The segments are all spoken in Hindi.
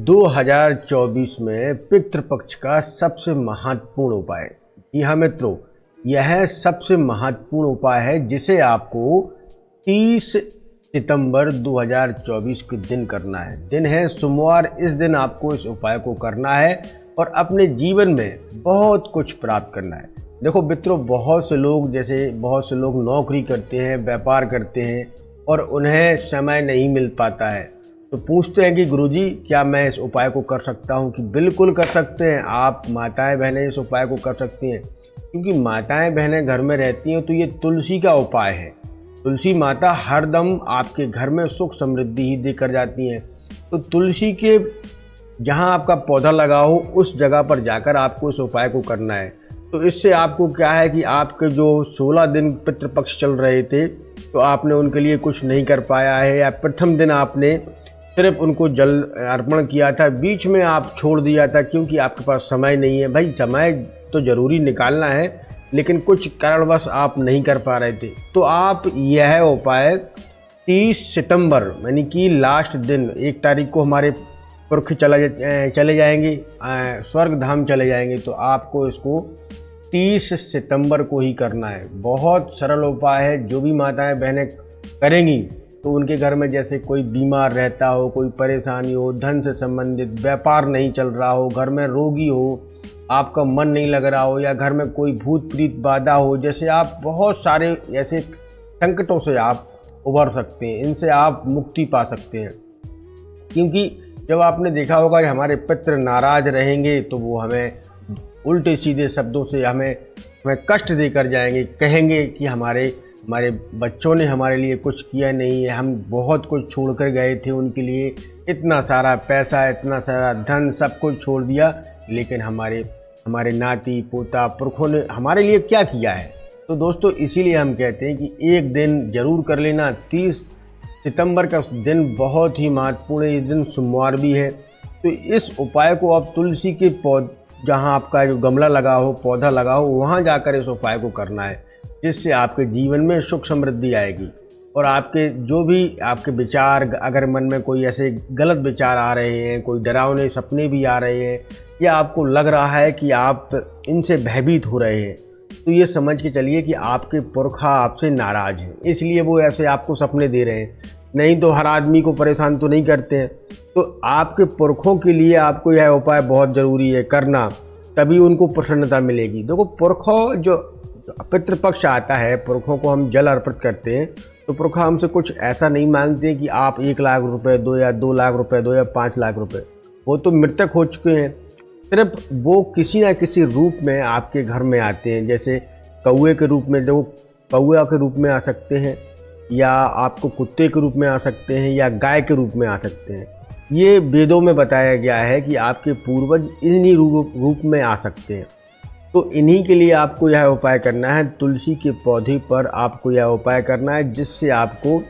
2024 में पितृपक्ष का सबसे महत्वपूर्ण उपाय। जी हाँ मित्रों, यह सबसे महत्वपूर्ण उपाय है जिसे आपको 30 सितंबर 2024 के दिन करना है। दिन है सोमवार। इस दिन आपको इस उपाय को करना है और अपने जीवन में बहुत कुछ प्राप्त करना है। देखो मित्रों, बहुत से लोग नौकरी करते हैं, व्यापार करते हैं और उन्हें समय नहीं मिल पाता है, तो पूछते हैं कि गुरुजी क्या मैं इस उपाय को कर सकता हूँ? कि बिल्कुल कर सकते हैं। आप माताएं बहनें इस उपाय को कर सकती हैं, क्योंकि माताएं बहनें घर में रहती हैं तो ये तुलसी का उपाय है। तुलसी माता हरदम आपके घर में सुख समृद्धि ही देकर जाती हैं। तो तुलसी के जहाँ आपका पौधा लगा हो उस जगह पर जाकर आपको इस उपाय को करना है। तो इससे आपको क्या है कि आपके जो 16 दिन पितृपक्ष चल रहे थे तो आपने उनके लिए कुछ नहीं कर पाया है, या प्रथम दिन आपने सिर्फ उनको जल अर्पण किया था, बीच में आप छोड़ दिया था क्योंकि आपके पास समय नहीं है। भाई, समय तो ज़रूरी निकालना है, लेकिन कुछ कारणवश आप नहीं कर पा रहे थे। तो आप यह उपाय 30 सितंबर यानी कि लास्ट दिन 1 तारीख को हमारे पुरख चले जाएंगे, स्वर्ग धाम चले जाएंगे। तो आपको इसको 30 सितंबर को ही करना है। बहुत सरल उपाय है। जो भी माताएं बहनें करेंगी तो उनके घर में जैसे कोई बीमार रहता हो, कोई परेशानी हो, धन से संबंधित, व्यापार नहीं चल रहा हो, घर में रोगी हो, आपका मन नहीं लग रहा हो, या घर में कोई भूत प्रीत बाधा हो, जैसे आप बहुत सारे ऐसे संकटों से आप उबर सकते हैं, इनसे आप मुक्ति पा सकते हैं। क्योंकि जब आपने देखा होगा कि हमारे पितृ नाराज रहेंगे तो वो हमें उल्टे सीधे शब्दों से हमें कष्ट देकर जाएंगे, कहेंगे कि हमारे बच्चों ने हमारे लिए कुछ किया नहीं है, हम बहुत कुछ छोड़ कर गए थे उनके लिए, इतना सारा पैसा, इतना सारा धन, सब कुछ छोड़ दिया, लेकिन हमारे नाती पोता पुरखों ने हमारे लिए क्या किया है। तो दोस्तों, इसीलिए हम कहते हैं कि एक दिन जरूर कर लेना। 30 सितंबर का दिन बहुत ही महत्वपूर्ण है। इस दिन सोमवार भी है। तो इस उपाय को आप तुलसी के जहाँ आपका जो गमला लगा हो, पौधा लगा हो, वहाँ जाकर इस उपाय को करना है, जिससे आपके जीवन में सुख समृद्धि आएगी। और आपके जो भी आपके विचार, अगर मन में कोई ऐसे गलत विचार आ रहे हैं, कोई डरावने सपने भी आ रहे हैं, या आपको लग रहा है कि आप इनसे भयभीत हो रहे हैं, तो ये समझ के चलिए कि आपके पुरखा आपसे नाराज़ हैं, इसलिए वो ऐसे आपको सपने दे रहे हैं। नहीं तो हर आदमी को परेशान तो नहीं करते हैं। तो आपके पुरखों के लिए आपको यह उपाय बहुत ज़रूरी है करना, तभी उनको प्रसन्नता मिलेगी। देखो, पुरखों जो पितृपक्ष आता है, पुरखों को हम जल अर्पित करते हैं, तो पुरखा हमसे कुछ ऐसा नहीं मांगते कि आप 1 लाख रुपए दो, या 2 लाख रुपए दो, या 5 लाख रुपए। वो तो मृतक हो चुके हैं। सिर्फ वो किसी न किसी रूप में आपके घर में आते हैं, जैसे कौए के रूप में, जो कौआ के रूप में आ सकते हैं, या आपको कुत्ते के रूप में आ सकते हैं, या गाय के रूप में आ सकते हैं। ये वेदों में बताया गया है कि आपके पूर्वज इन्हीं रूप में आ सकते हैं। तो इन्हीं के लिए आपको यह उपाय करना है। तुलसी के पौधे पर आपको यह उपाय करना है, जिससे आपको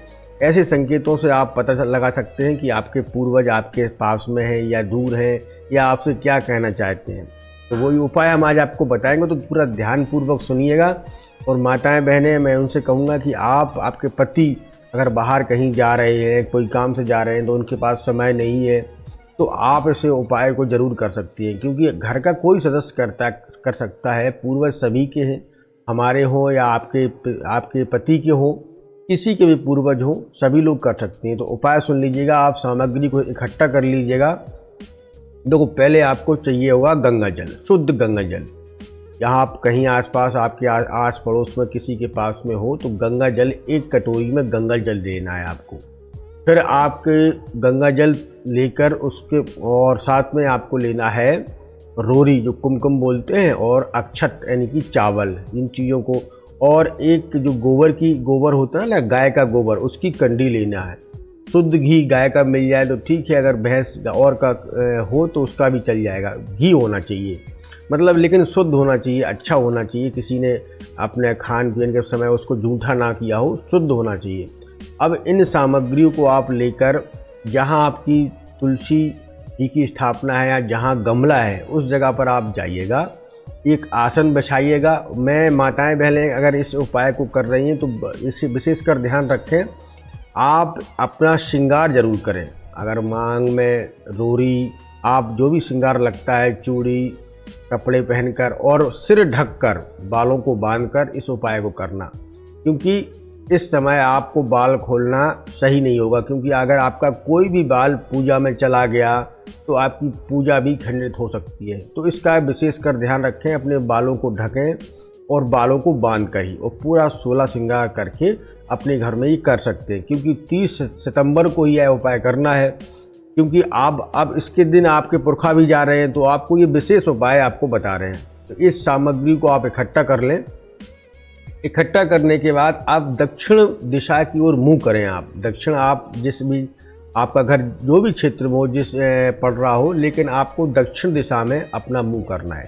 ऐसे संकेतों से आप पता लगा सकते हैं कि आपके पूर्वज आपके पास में हैं या दूर हैं, या आपसे क्या कहना चाहते हैं। तो वही उपाय हम आज आपको बताएंगे, तो पूरा ध्यानपूर्वक सुनिएगा। और माताएं बहनें, मैं उनसे कहूँगा कि आपके पति अगर बाहर कहीं जा रहे हैं, कोई काम से जा रहे हैं, तो उनके पास समय नहीं है, तो आप इसे उपाय को ज़रूर कर सकती हैं। क्योंकि घर का कोई सदस्य कर सकता है, पूर्वज सभी के हैं, हमारे हों या आपके पति के हों, किसी के भी पूर्वज हों, सभी लोग कर सकते हैं। तो उपाय सुन लीजिएगा। आप सामग्री को इकट्ठा कर लीजिएगा। देखो, पहले आपको चाहिए होगा गंगा जल, शुद्ध गंगा जल। यहाँ आप कहीं आसपास, आपके आस पड़ोस में किसी के पास में हो, तो गंगा जल 1 कटोरी में गंगा जल लेना है आपको। फिर आपके गंगा जल लेकर उसके और साथ में आपको लेना है रोरी, जो कुमकुम बोलते हैं, और अक्षत यानी कि चावल, इन चीज़ों को, और एक जो गोबर होता है ना, गाय का गोबर, उसकी कंडी लेना है। शुद्ध घी गाय का मिल जाए तो ठीक है, अगर भैंस और का हो तो उसका भी चल जाएगा। घी होना चाहिए, मतलब, लेकिन शुद्ध होना चाहिए, अच्छा होना चाहिए, किसी ने अपने खान पीन के समय उसको जूठा ना किया हो, शुद्ध होना चाहिए। अब इन सामग्रियों को आप लेकर जहाँ आपकी तुलसी जी की स्थापना है या जहाँ गमला है, उस जगह पर आप जाइएगा, एक आसन बिछाइएगा। मैं माताएं बहनें अगर इस उपाय को कर रही हैं तो इसे विशेषकर ध्यान रखें, आप अपना श्रृंगार जरूर करें। अगर मांग में रोरी आप जो भी श्रृंगार लगता है, चूड़ी, कपड़े पहनकर और सिर ढककर, बालों को बांधकर इस उपाय को करना, क्योंकि इस समय आपको बाल खोलना सही नहीं होगा, क्योंकि अगर आपका कोई भी बाल पूजा में चला गया तो आपकी पूजा भी खंडित हो सकती है। तो इसका विशेषकर ध्यान रखें, अपने बालों को ढकें और बालों को बांध कर ही और पूरा 16 श्रृंगार करके अपने घर में ही कर सकते हैं, क्योंकि 30 सितंबर को ही यह उपाय करना है। क्योंकि आप अब इसके दिन आपके पुरखा भी जा रहे हैं, तो आपको ये विशेष उपाय आपको बता रहे हैं। तो इस सामग्री को आप इकट्ठा कर लें। इकट्ठा करने के बाद आप दक्षिण दिशा की ओर मुंह करें। आप दक्षिण, आप जिस भी आपका घर जो भी क्षेत्र में हो, जिस पड़ रहा हो, लेकिन आपको दक्षिण दिशा में अपना मुंह करना है।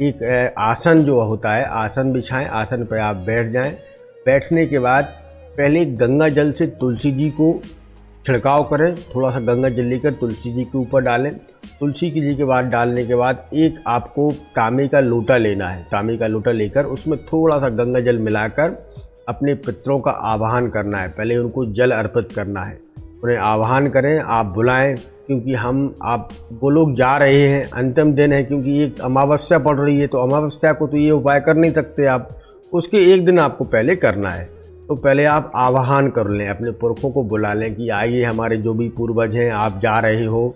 एक आसन जो होता है, आसन बिछाएं, आसन पर आप बैठ जाएं। बैठने के बाद पहले गंगा जल से तुलसी जी को छिड़काव करें। थोड़ा सा गंगा जल लेकर तुलसी जी के ऊपर डालें। तुलसी जी के बाद डालने के बाद एक आपको तांबे का लोटा लेना है। तांबे का लोटा लेकर उसमें थोड़ा सा गंगा जल मिलाकर अपने पितरों का आवाहन करना है। पहले उनको जल अर्पित करना है, उन्हें आवाहन करें, आप बुलाएं, क्योंकि आप वो लोग जा रहे हैं, अंतिम दिन है, क्योंकि एक अमावस्या पड़ रही है, तो अमावस्या को तो ये उपाय कर नहीं सकते आप, उसके एक दिन आपको पहले करना है। तो पहले आप आवाहन कर लें, अपने पुरखों को बुला लें कि आइए, हमारे जो भी पूर्वज हैं, आप जा रहे हो,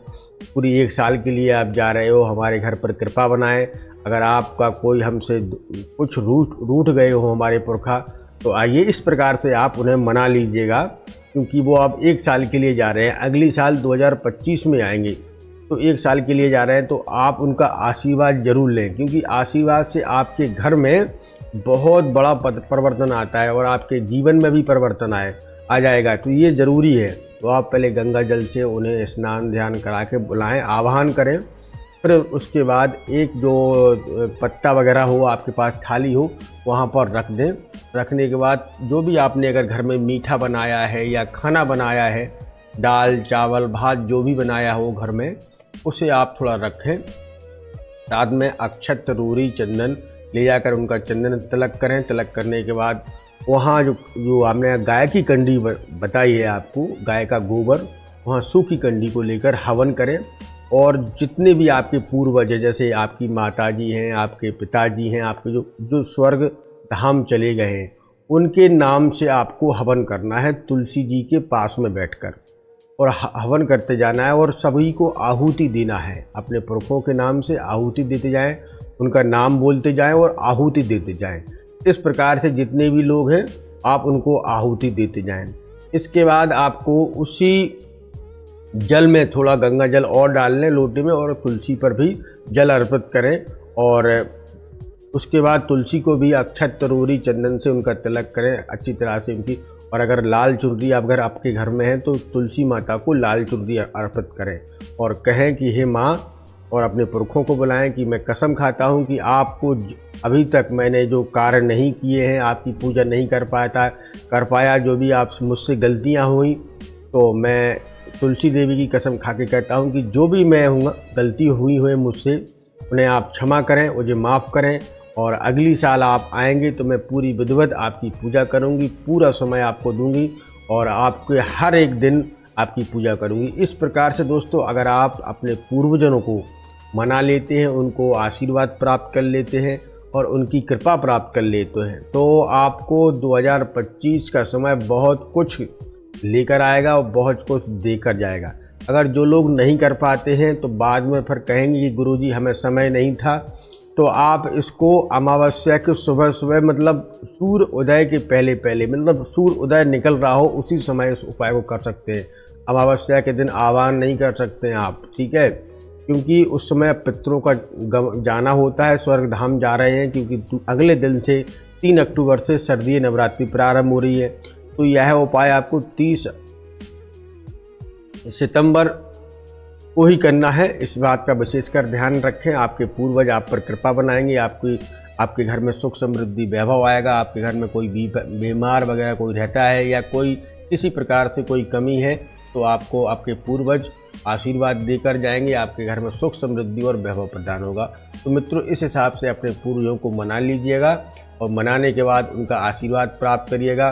पूरी 1 साल के लिए आप जा रहे हो, हमारे घर पर कृपा बनाएं। अगर आपका कोई हमसे कुछ रूठ गए हो हमारे पुरखा, तो आइए इस प्रकार से आप उन्हें मना लीजिएगा, क्योंकि वो अब 1 साल के लिए जा रहे हैं, अगली साल 2025 में आएंगे, तो 1 साल के लिए जा रहे हैं। तो आप उनका आशीर्वाद जरूर लें, क्योंकि आशीर्वाद से आपके घर में बहुत बड़ा परिवर्तन आता है और आपके जीवन में भी परिवर्तन आ जाएगा। तो ये ज़रूरी है। तो आप पहले गंगा जल से उन्हें स्नान ध्यान करा के बुलाएं, आवाहन करें। फिर उसके बाद एक जो पत्ता वगैरह हो, आपके पास थाली हो, वहाँ पर रख दें। रखने के बाद जो भी आपने अगर घर में मीठा बनाया है या खाना बनाया है, दाल चावल भात जो भी बनाया हो घर में, उसे आप थोड़ा रखें। साथ में अक्षत, रूरी, चंदन ले जाकर उनका चंदन तिलक करें। तिलक करने के बाद वहाँ जो आपने गाय की कंडी बताई है आपको, गाय का गोबर, वहाँ सूखी कंडी को लेकर हवन करें। और जितने भी आपके पूर्वज हैं, जैसे आपकी माताजी हैं, आपके पिताजी हैं, आपके जो स्वर्ग धाम चले गए हैं, उनके नाम से आपको हवन करना है तुलसी जी के पास में बैठकर, और हवन करते जाना है और सभी को आहुति देना है। अपने पुरखों के नाम से आहुति देते जाएं, उनका नाम बोलते जाएं और आहुति देते जाएं। इस प्रकार से जितने भी लोग हैं आप उनको आहुति देते जाएं। इसके बाद आपको उसी जल में थोड़ा गंगा जल और डाल लें लोटे में, और तुलसी पर भी जल अर्पित करें। और उसके बाद तुलसी को भी अक्षत, तरूरी, चंदन से उनका तिलक करें अच्छी तरह से उनकी। और अगर लाल चुनरी अगर आपके घर में है तो तुलसी माता को लाल चुनरी अर्पित करें और कहें कि हे माँ, और अपने पुरखों को बुलाएं कि मैं कसम खाता हूँ कि आपको अभी तक मैंने जो कार्य नहीं किए हैं, आपकी पूजा नहीं कर पाया, जो भी आप मुझसे गलतियाँ हुई, तो मैं तुलसी देवी की कसम खा के कहता हूँ कि जो भी मैं हूँ गलती हुई मुझसे, उन्हें आप क्षमा करें, मुझे माफ़ करें। और अगली साल आप आएंगे तो मैं पूरी विधिवत आपकी पूजा करूँगी, पूरा समय आपको दूँगी और आपके हर एक दिन आपकी पूजा करूँगी। इस प्रकार से दोस्तों, अगर आप अपने पूर्वजनों को मना लेते हैं, उनको आशीर्वाद प्राप्त कर लेते हैं और उनकी कृपा प्राप्त कर लेते हैं, तो आपको 2025 का समय बहुत कुछ लेकर आएगा और बहुत कुछ देकर जाएगा। अगर जो लोग नहीं कर पाते हैं तो बाद में फिर कहेंगे कि गुरुजी हमें समय नहीं था, तो आप इसको अमावस्या के सुबह मतलब सूर्य उदय के पहले मतलब सूर्य उदय निकल रहा हो उसी समय इस उपाय को कर सकते हैं। अमावस्या के दिन आह्वान नहीं कर सकते हैं आप, ठीक है, क्योंकि उस समय पितरों का जाना होता है, स्वर्ग धाम जा रहे हैं, क्योंकि अगले दिन से 3 अक्टूबर से शारदीय नवरात्रि प्रारंभ हो रही है। तो यह उपाय आपको 30 सितंबर को ही करना है। इस बात का विशेषकर ध्यान रखें। आपके पूर्वज आप पर कृपा बनाएंगे, आपके घर में सुख समृद्धि वैभव आएगा। आपके घर में कोई बीमार वगैरह कोई रहता है या कोई किसी प्रकार से कोई कमी है, तो आपको आपके पूर्वज आशीर्वाद देकर जाएंगे, आपके घर में सुख समृद्धि और वैभव प्रदान होगा। तो मित्रों, इस हिसाब से अपने पूर्वजों को मना लीजिएगा और मनाने के बाद उनका आशीर्वाद प्राप्त करिएगा।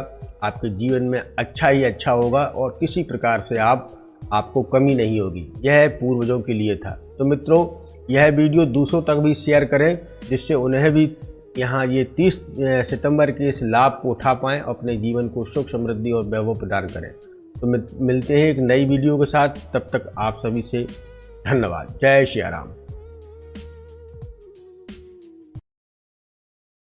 आपके जीवन में अच्छा ही अच्छा होगा और किसी प्रकार से आपको कमी नहीं होगी। यह पूर्वजों के लिए था। तो मित्रों, यह वीडियो दूसरों तक भी शेयर करें, जिससे उन्हें भी यहाँ ये 30 सितंबर के इस लाभ को उठा पाएँ, अपने जीवन को सुख समृद्धि और वैभव प्रदान करें। तो मिलते हैं एक नई वीडियो के साथ, तब तक आप सभी से धन्यवाद। जय श्री राम।